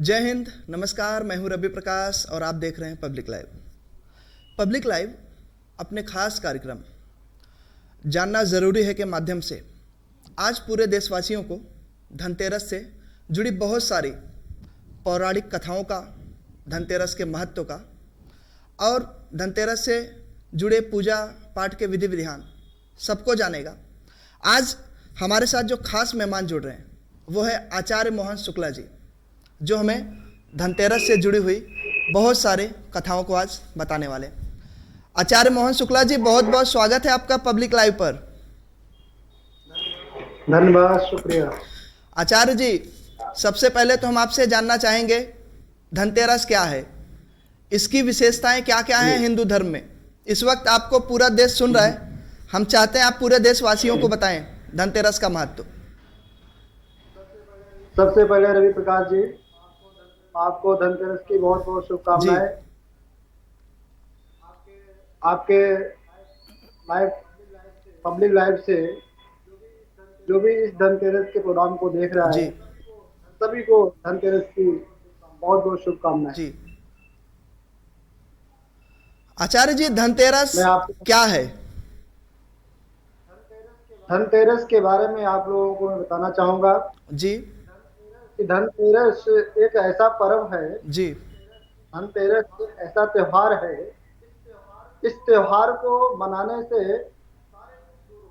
जय हिंद, नमस्कार। मैं हूं रवि प्रकाश और आप देख रहे हैं पब्लिक लाइव। पब्लिक लाइव अपने खास कार्यक्रम जानना ज़रूरी है के माध्यम से आज पूरे देशवासियों को धनतेरस से जुड़ी बहुत सारी पौराणिक कथाओं का, धनतेरस के महत्व का और धनतेरस से जुड़े पूजा पाठ के विधि विधान सबको जानेगा। आज हमारे साथ जो खास मेहमान जुड़ रहे हैं वो है आचार्य मोहन शुक्ला जी, जो हमें धनतेरस से जुड़ी हुई बहुत सारे कथाओं को आज बताने वाले। आचार्य मोहन शुक्ला जी, बहुत बहुत स्वागत है आपका पब्लिक लाइव पर। धन्यवाद, शुक्रिया। आचार्य जी, सबसे पहले तो हम आपसे जानना चाहेंगे धनतेरस क्या है, इसकी विशेषताएं क्या क्या हैं हिंदू धर्म में। इस वक्त आपको पूरा देश सुन रहा है, हम चाहते हैं आप पूरे देशवासियों को बताएं धनतेरस का महत्व। सबसे पहले रवि प्रकाश जी, आपको धनतेरस की बहुत बहुत शुभकामनाएं। आपके लाइव पब्लिक लाइव से जो भी इस धनतेरस के प्रोग्राम को देख रहा है, सभी को धनतेरस की बहुत बहुत शुभकामनाएं जी। आचार्य जी, धनतेरस क्या है? धनतेरस के बारे में आप लोगों को मैं बताना चाहूंगा जी कि धनतेरस एक ऐसा पर्व है जी। धनतेरस एक ऐसा त्योहार है, इस त्योहार को मनाने से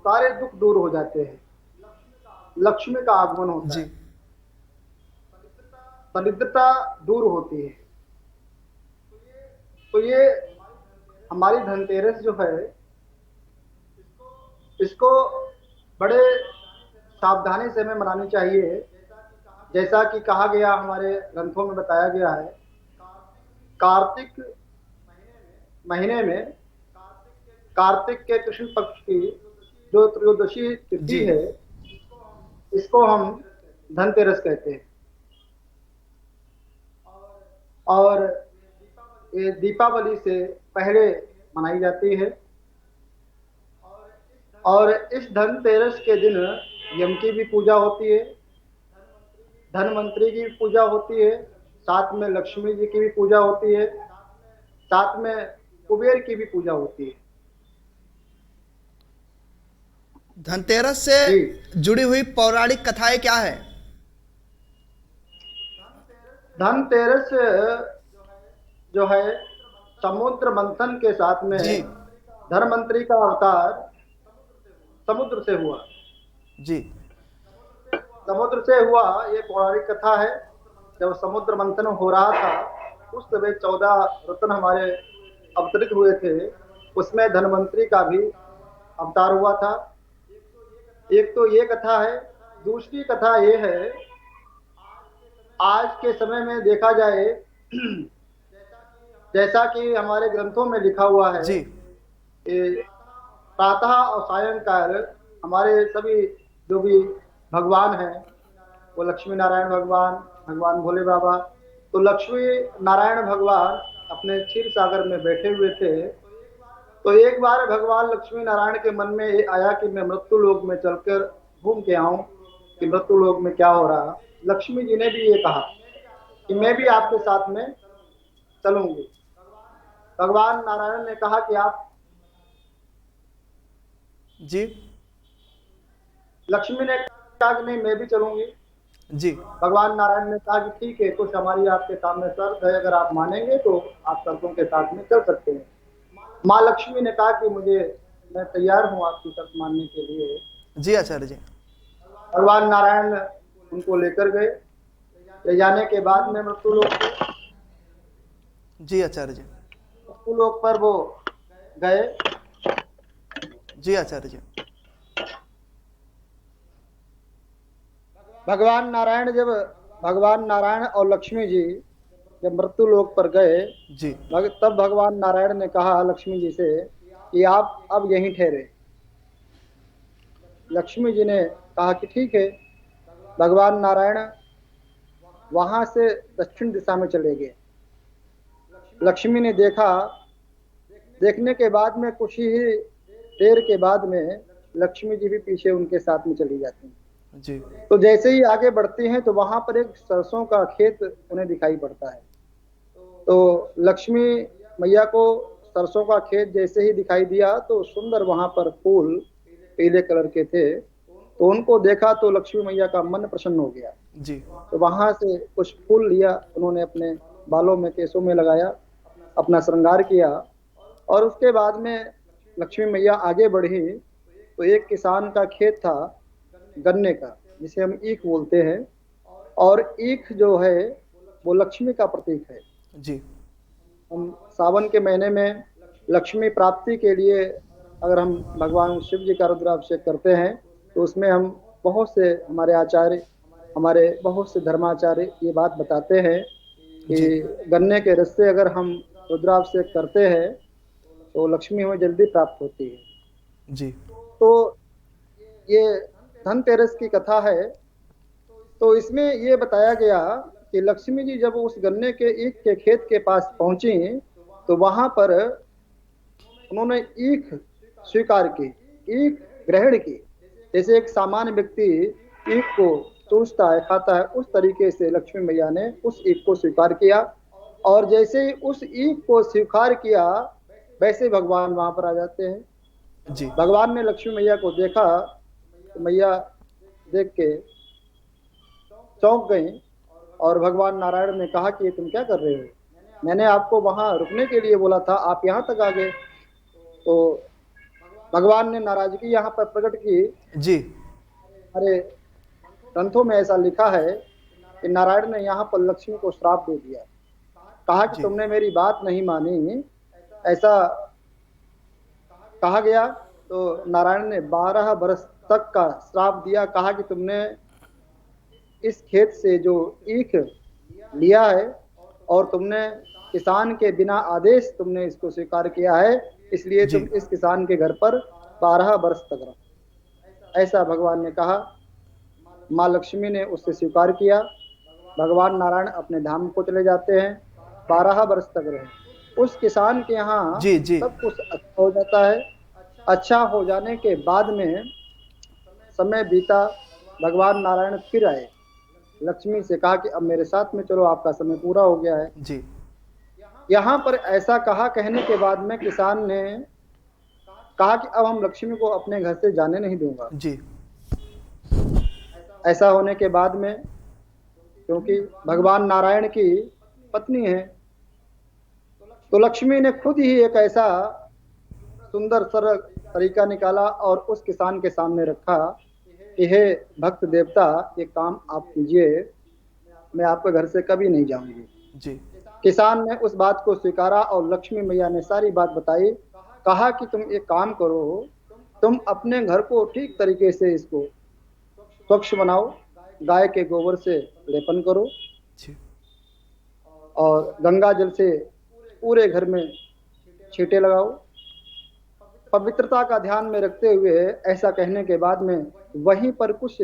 सारे दुख दूर हो जाते हैं, लक्ष्मी का आगमन होता है, दरिद्रता दूर होती है। तो ये हमारी धनतेरस जो है, इसको बड़े सावधानी से हमें मनानी चाहिए। जैसा कि कहा गया, हमारे ग्रंथों में बताया गया है, कार्तिक महीने में कार्तिक के कृष्ण पक्ष की जो त्रयोदशी तिथि है, इसको हम धनतेरस कहते हैं। और ये दीपावली से पहले मनाई जाती है। और इस धनतेरस के दिन यम की भी पूजा होती है, धनवंतरी की भी पूजा होती है, साथ में लक्ष्मी जी की भी पूजा होती है, साथ में कुबेर की भी पूजा होती है। धनतेरस से जुड़ी हुई पौराणिक कथाएं क्या है? धनतेरस जो है, समुद्र मंथन के साथ में धनवंतरी का अवतार समुद्र से हुआ। जी, समुद्र से हुआ, ये पौराणिक कथा है। जब समुद्र मंथन हो रहा था, उस समय 14 रत्न हमारे अवतरित हुए थे, उसमें धनवंतरी का भी अवतार हुआ था। एक तो ये कथा है। दूसरी कथा ये है, आज के समय में देखा जाए, जैसा कि हमारे ग्रंथों में लिखा हुआ है, प्रातः और सायंकाल हमारे सभी जो भी भगवान हैं, वो लक्ष्मी नारायण भगवान, भगवान भोले बाबा, तो लक्ष्मी नारायण भगवान अपने क्षीर सागर में बैठे हुए थे। तो एक बार भगवान लक्ष्मी नारायण के मन में ये आया कि मैं मृत्यु लोक में चलकर घूम के आऊं कि मृत्यु लोक में क्या हो रहा। लक्ष्मी जी ने भी ये कहा कि मैं भी आपके साथ में चलूंगी। भगवान नारायण ने कहा कि आप जी। लक्ष्मी ने कहा कि नहीं, मैं भी चलूंगी। जी। भगवान नारायण ने कहा कि ठीक है, कुछ हमारी आपके सामने शर्त है, अगर आप मानेंगे तो आप शर्तों के साथ में चल सकते हैं। माँ लक्ष्मी ने कहा कि मैं तैयार हूँ आपकी शर्त मानने के लिए। जी आचार्य जी। भगवान नारायण उनको लेकर गए। ले जाने के बाद में मृत्यु लोक पे, जी आचार्य जी, मृत्यु लोक पर वो गए। जी आचार्य जी। भगवान नारायण और लक्ष्मी जी जब मृत्यु लोक पर गए, जी, तब भगवान नारायण ने कहा लक्ष्मी जी से कि आप अब यहीं ठहरे। लक्ष्मी जी ने कहा कि ठीक है। भगवान नारायण वहां से दक्षिण दिशा में चले गए। लक्ष्मी ने देखने के बाद में कुछ ही देर के बाद में लक्ष्मी जी भी पीछे उनके साथ में चली जाती हैं। जी तो जैसे ही आगे बढ़ती हैं तो वहां पर एक सरसों का खेत उन्हें दिखाई पड़ता है। तो लक्ष्मी मैया को सरसों का खेत जैसे ही दिखाई दिया तो सुंदर वहां पर फूल पीले कलर के थे, तो उनको देखा तो लक्ष्मी मैया का मन प्रसन्न हो गया। जी तो वहां से कुछ फूल लिया, उन्होंने अपने बालों में, केसों में लगाया, अपना श्रृंगार किया। और उसके बाद में लक्ष्मी मैया आगे बढ़ी तो एक किसान का खेत था गन्ने का, जिसे हम ईख बोलते हैं। और ईख जो है वो लक्ष्मी का प्रतीक है। जी हम सावन के महीने में लक्ष्मी प्राप्ति के लिए अगर हम भगवान शिव जी का रुद्राभिषेक करते हैं तो उसमें हम बहुत से हमारे आचार्य, हमारे बहुत से धर्माचार्य ये बात बताते हैं कि जी गन्ने के रस से अगर हम रुद्राभिषेक करते हैं तो लक्ष्मी हमें जल्दी प्राप्त होती है। जी तो ये धनतेरस की कथा है। तो इसमें ये बताया गया कि लक्ष्मी जी जब उस गन्ने के ईख के खेत के पास पहुंची तो वहां पर उन्होंने ईख स्वीकार की, ईख ग्रहण की। जैसे एक सामान्य व्यक्ति ईख को चूसता है, खाता है, उस तरीके से लक्ष्मी मैया ने उस ईख को स्वीकार किया। और जैसे ही उस ईख को स्वीकार किया वैसे भगवान वहां पर आ जाते हैं। जी भगवान ने लक्ष्मी मैया को देखा तो मैया देख के चौंक गई और भगवान नारायण ने कहा कि तुम क्या कर रहे हो, मैंने आपको वहां रुकने के लिए बोला था, आप यहाँ तक आ गए। तो भगवान ने नाराजगी यहाँ पर प्रकट की। जी हमारे ग्रंथों में ऐसा लिखा है कि नारायण ने यहाँ पर लक्ष्मी को श्राप दे दिया, कहा कि जी तुमने मेरी बात नहीं मानी, ऐसा कहा गया। तो नारायण ने 12 बरस तक का श्राप दिया, कहा कि तुमने इस खेत से जो ईख लिया है और तुमने किसान के बिना आदेश तुमने इसको स्वीकार किया है, इसलिए जी तुम इस किसान के घर पर 12 वर्ष तक रहो। ऐसा भगवान ने कहा। माँ लक्ष्मी ने उससे स्वीकार किया। भगवान नारायण अपने धाम को चले जाते हैं, 12 वर्ष तक रहे। उस किसान के यहाँ जी जी सब कुछ अच्छा हो जाता है। अच्छा हो जाने के बाद में समय बीता, भगवान नारायण फिर आए, लक्ष्मी से कहा कि अब मेरे साथ में चलो, आपका समय पूरा हो गया है। जी यहाँ पर ऐसा कहा, कहने के बाद में किसान ने कहा कि अब हम लक्ष्मी को अपने घर से जाने नहीं दूंगा। जी ऐसा होने के बाद में, क्योंकि भगवान नारायण की पत्नी है, तो लक्ष्मी ने खुद ही एक ऐसा सुंदर सरल तरीका निकाला और उस किसान के सामने रखा कि हे भक्त देवता, ये काम आप कीजिए, मैं आपके घर से कभी नहीं जाऊंगी। जी किसान ने उस बात को स्वीकारा और लक्ष्मी मैया ने सारी बात बताई। कहा कि तुम एक काम करो, तुम अपने घर को ठीक तरीके से इसको स्वच्छ बनाओ, गाय के गोबर से लेपन करो जी और गंगा जल से पूरे घर में छींटे लगाओ। पवित्रता का ध्यान में रखते हुए ऐसा कहने के बाद में वहीं पर कुछ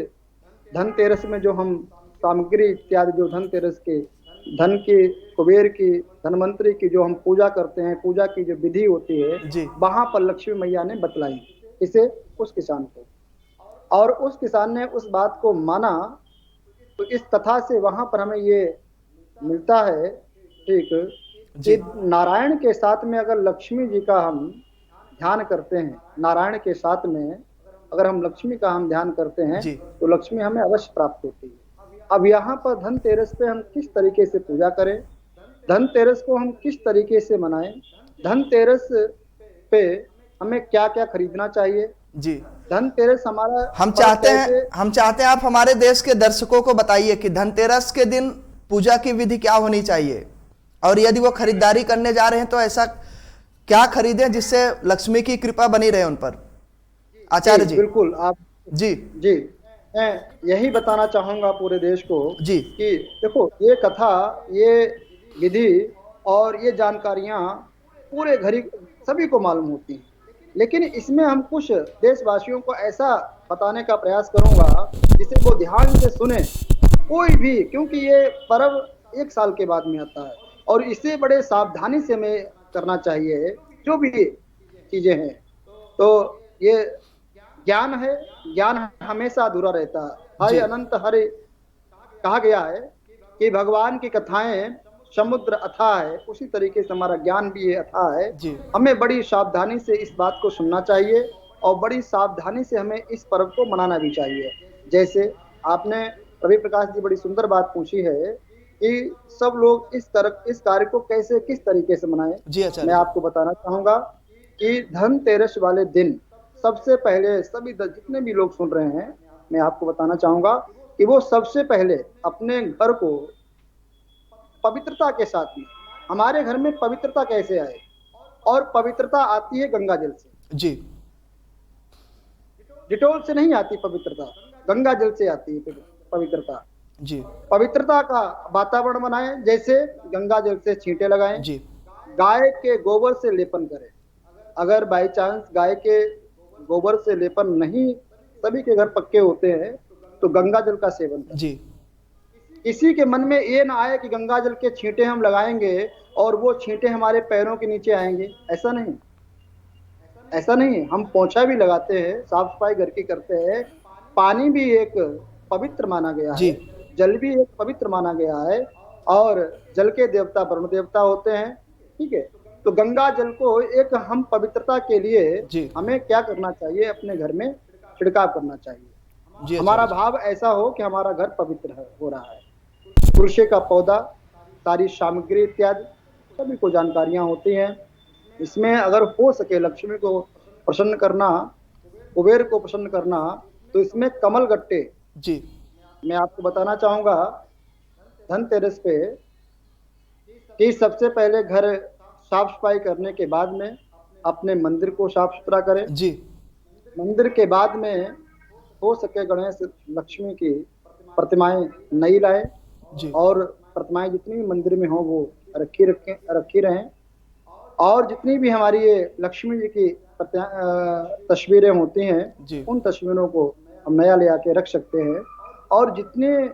धनतेरस में जो हम सामग्री इत्यादि, जो धनतेरस के धन की, कुबेर की, धनवंतरी की जो हम पूजा करते हैं, पूजा की जो विधि होती है, जी वहां पर लक्ष्मी मैया ने बतलाई इसे उस किसान को। और उस किसान ने उस बात को माना। तो इस कथा से वहां पर हमें ये मिलता है, ठीक, जी कि नारायण के साथ में अगर लक्ष्मी जी का हम ध्यान करते हैं, नारायण के साथ में अगर हम लक्ष्मी का हम ध्यान करते हैं जी तो लक्ष्मी हमें अवश्य प्राप्त होती है। अब यहाँ पर धनतेरस पे हम किस तरीके से पूजा करें, धनतेरस को हम किस तरीके से मनाएं, धनतेरस पे हमें क्या क्या खरीदना चाहिए। जी धनतेरस हमारा हम पर्व चाहते हैं कैसे, हम चाहते हैं आप हमारे देश के दर्शकों को बताइए कि धनतेरस के दिन पूजा की विधि क्या होनी चाहिए, और यदि वो खरीदारी करने जा रहे हैं तो ऐसा क्या खरीदें जिससे लक्ष्मी की कृपा बनी रहे उन पर। आचार्य जी। बिल्कुल आप जी जी, मैं यही बताना चाहूंगा पूरे देश को जी कि देखो, ये कथा, ये विधि और ये जानकारियां पूरे घरी सभी को मालूम होती हैं, लेकिन इसमें हम कुछ देशवासियों को ऐसा बताने का प्रयास करूंगा जिसे वो ध्यान से सुने कोई भी, क्योंकि ये पर्व 1 साल के बाद में आता है और इसे बड़े सावधानी से हमें करना चाहिए जो भी चीजें हैं। तो ये ज्ञान है, ज्ञान हमेशा अधूरा रहता है। हाय जी अनंत हरे कहा गया है कि भगवान की कथाएं समुद्र अथाह है, उसी तरीके से हमारा ज्ञान भी ये अथाह है। जी हमें बड़ी सावधानी से इस बात को सुनना चाहिए और बड़ी सावधानी से हमें इस पर्व को मनाना भी चाहिए। जैसे आपने रवि प्रकाश जी बड़ी सुंदर बात पूछी है कि सब लोग इस कार्य को कैसे किस तरीके से मनाएं। जी आचार्य मैं जी। आपको बताना चाहूंगा कि धनतेरस वाले दिन सबसे पहले सभी जितने भी लोग सुन रहे हैं, मैं आपको बताना चाहूंगा कि वो सबसे पहले अपने घर को पवित्रता के साथ में, हमारे घर में पवित्रता कैसे आए, और पवित्रता आती है गंगा जल से। जी डिटोल से नहीं आती पवित्रता, गंगा जल से आती है पवित्रता। जी पवित्रता का वातावरण बनाएं, जैसे गंगा जल से छींटे लगाएं, जी गाय के गोबर से लेपन करें। अगर बाई चांस गाय के गोबर से लेपन नहीं, सभी के घर पक्के होते हैं, तो गंगा जल का सेवन करें। जी किसी के मन में ये ना आए कि गंगा जल के छींटे हम लगाएंगे और वो छींटे हमारे पैरों के नीचे आएंगे। ऐसा नहीं, ऐसा नहीं। हम पोछा भी लगाते हैं, साफ सफाई घर की करते हैं। पानी भी एक पवित्र माना गया जी है, जल भी एक पवित्र माना गया है, और जल के देवता वरुण देवता होते हैं। ठीक है, तो गंगा जल को एक हम पवित्रता के लिए जी हमें क्या करना चाहिए, अपने घर में छिड़काव करना चाहिए। जी हमारा आचार्य जी। भाव ऐसा हो कि हमारा घर पवित्र हो रहा है। तुलसी का पौधा, सारी सामग्री इत्यादि सभी को जानकारियां होती हैं। इसमें अगर हो सके लक्ष्मी को प्रसन्न करना, कुबेर को प्रसन्न करना, तो इसमें कमल गट्टे, जी मैं आपको बताना चाहूंगा धनतेरस पे कि सबसे पहले घर साफ सफाई करने के बाद में अपने मंदिर को साफ सुथरा करें। जी मंदिर के बाद में हो सके गणेश लक्ष्मी की प्रतिमाएं नई लाएं, जी और प्रतिमाएं जितनी भी मंदिर में हो वो रखी रहें। और जितनी भी हमारी ये लक्ष्मी जी की तस्वीरें होती हैं, जी उन तस्वीरों को हम नया ले आके रख सकते हैं। और जितने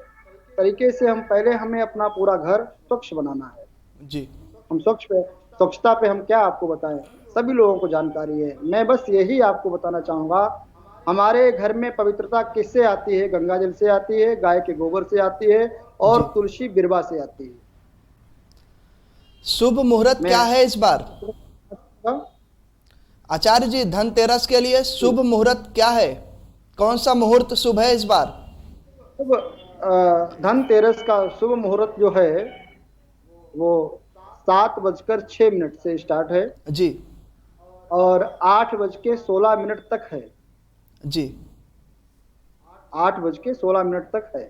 तरीके से हम पहले, हमें अपना पूरा घर स्वच्छ बनाना है। जी हम स्वच्छता पे हम क्या आपको बताएं, सभी लोगों को जानकारी है। मैं बस यही आपको बताना चाहूंगा, हमारे घर में पवित्रता किससे आती है? गंगा जल से आती है, गाय के गोबर से आती है, और जी। तुलसी बिरवा से आती है। शुभ मुहूर्त मैं क्या है इस बार? आचार्य जी, धनतेरस के लिए शुभ मुहूर्त क्या है? कौन सा मुहूर्त शुभ है इस बार? धनतेरस का शुभ मुहूर्त जो है वो 7:06 से स्टार्ट है, जी और 8:16 तक है। जी 8:16 तक है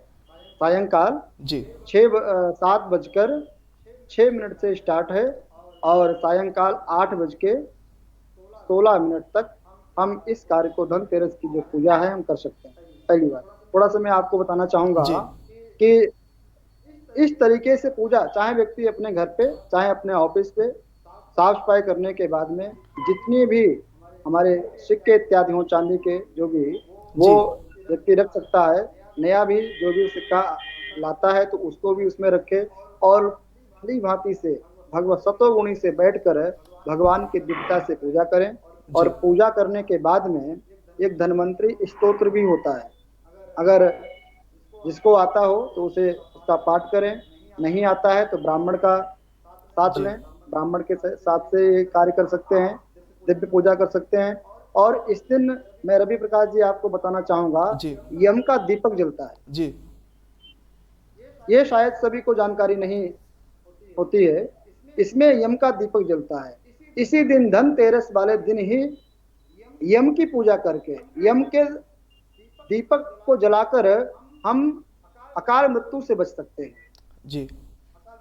सायंकाल। जी 7:06 से स्टार्ट है, और सायंकाल 8:16 तक हम इस कार्य को, धनतेरस की जो पूजा है, हम कर सकते हैं। पहली बात, थोड़ा सा मैं आपको बताना चाहूंगा जी कि इस तरीके से पूजा, चाहे व्यक्ति अपने घर पे चाहे अपने ऑफिस पे, साफ सफाई करने के बाद में जितनी भी हमारे सिक्के इत्यादि हो चांदी के, जो भी, वो व्यक्ति रख सकता है। नया भी जो भी सिक्का लाता है तो उसको भी उसमें रखे, और भली भांति से भगवत सतोगुणी से बैठकर भगवान की दिव्यता से पूजा करें। और पूजा करने के बाद में एक धन्वंतरी स्तोत्र भी होता है, अगर जिसको आता हो तो उसे उसका पाठ करें, नहीं आता है तो ब्राह्मण का साथ लें, ब्राह्मण के साथ से ये कार्य कर सकते हैं, दिव्य पूजा कर सकते हैं। और इस दिन मैं रवि प्रकाश जी आपको बताना चाहूंगा, यम का दीपक जलता है जी। ये शायद सभी को जानकारी नहीं होती है। इसमें यम का दीपक जलता है। इसी दिन धनतेरस वाले दिन ही यम की पूजा करके, यम के दीपक को जलाकर हम अकाल मृत्यु से बच सकते हैं। जी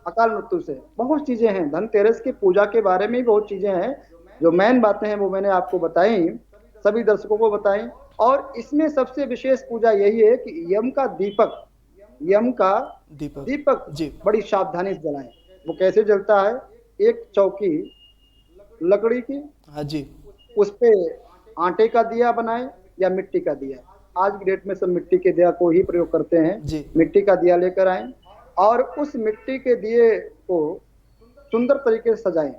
अकाल मृत्यु से बहुत चीजें हैं। धनतेरस की पूजा के बारे में भी बहुत चीजें हैं, जो मेन बातें हैं वो मैंने आपको बताई, सभी दर्शकों को बताई। और इसमें सबसे विशेष पूजा यही है कि यम का दीपक जी बड़ी सावधानी से जलाएं। वो कैसे जलता है? एक चौकी लकड़ी की, हाँ जी, उस पे आटे का दिया बनाएं या मिट्टी का दिया। आज की डेट में सब मिट्टी के दिया को ही प्रयोग करते हैं। जी मिट्टी का दिया लेकर आए, और उस मिट्टी के दिए को सुंदर तरीके से सजाएं।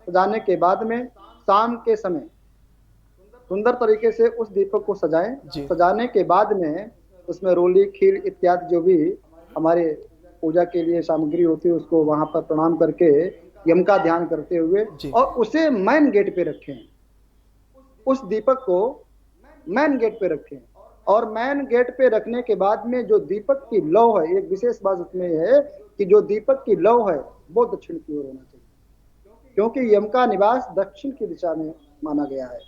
सजाने के बाद में शाम के समय सुंदर तरीके से उस दीपक को सजाएं। जी। सजाने के बाद में उसमें रोली खीर इत्यादि जो भी हमारे पूजा के लिए सामग्री होती है उसको वहां पर प्रणाम करके यम का ध्यान करते हुए जी। और उसे मेन गेट पे रखें। उस दीपक को मेन गेट पे रखें और मेन गेट पे रखने के बाद में जो दीपक की लौ है, एक विशेष बात उसमें है कि जो दीपक की लौ है वो दक्षिण की ओर होना चाहिए, क्योंकि यम का निवास दक्षिण की दिशा में माना गया है,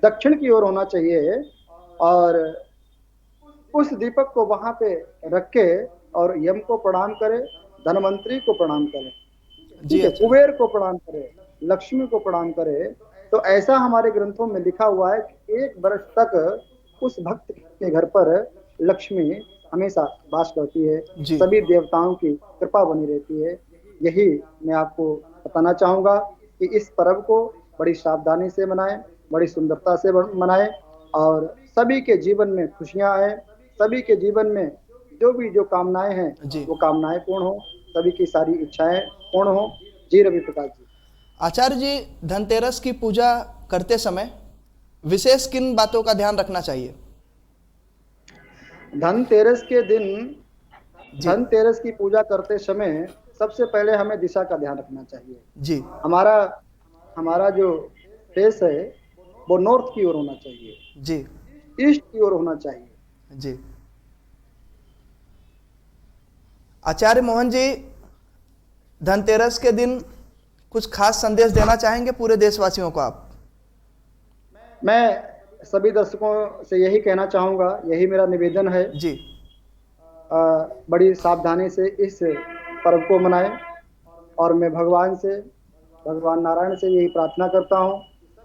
दक्षिण की ओर होना चाहिए। और उस दीपक को वहां पे रखे और यम को प्रणाम करे, धनवंतरी को प्रणाम करे, ठीक है, कुबेर को प्रणाम करे, लक्ष्मी को प्रणाम करे। तो ऐसा हमारे ग्रंथों में लिखा हुआ है कि 1 वर्ष तक उस भक्त के घर पर लक्ष्मी हमेशा वास करती है, जी। सभी देवताओं की कृपा बनी रहती है। यही मैं आपको बताना चाहूंगा कि इस पर्व को बड़ी सावधानी से मनाएं, बड़ी सुंदरता से मनाएं और सभी के जीवन में खुशियां आए, सभी के जीवन में जो कामनाएं हैं जी। वो कामनाएं पूर्ण हो, सभी की सारी इच्छाएं पूर्ण हो। जी रवि प्रकाश जी। आचार्य जी, धनतेरस की पूजा करते समय विशेष किन बातों का ध्यान रखना चाहिए? धनतेरस के दिन जी। धनतेरस की पूजा करते समय सबसे पहले हमें दिशा का ध्यान रखना चाहिए। जी। हमारा हमारा जो फेस है वो नॉर्थ की ओर होना चाहिए, जी। ईस्ट की ओर होना चाहिए। जी। आचार्य मोहन जी, धनतेरस के दिन कुछ खास संदेश देना चाहेंगे पूरे देशवासियों को आप? मैं सभी दर्शकों से यही कहना चाहूंगा, यही मेरा निवेदन है, जी। बड़ी सावधानी से इस पर्व को मनाएं और मैं भगवान नारायण से यही प्रार्थना करता हूं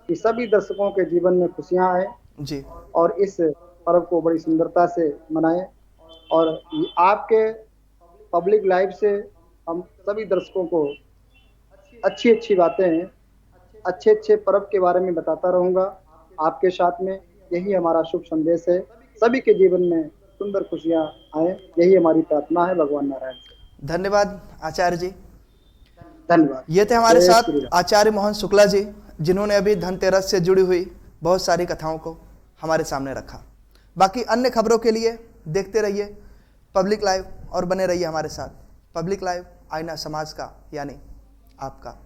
कि सभी दर्शकों के जीवन में खुशियां आए जी। और इस पर्व को बड़ी सुंदरता से मनाएं। और आपके पब्लिक लाइव से हम सभी दर्शकों को अच्छी अच्छी बातें, अच्छे अच्छे पर्व के बारे में बताता रहूंगा आपके साथ में। यही हमारा शुभ संदेश है, सभी के जीवन में सुंदर खुशियां आए, यही हमारी प्रार्थना है भगवान नारायण से। धन्यवाद आचार्य जी। धन्यवाद। ये थे हमारे जय साथ श्री राम। आचार्य मोहन शुक्ला जी, जिन्होंने अभी धनतेरस से जुड़ी हुई बहुत सारी कथाओं को हमारे सामने रखा। बाकी अन्य खबरों के लिए देखते रहिए पब्लिक लाइव और बने रहिए हमारे साथ। पब्लिक लाइव, आईना समाज का, यानी आपका।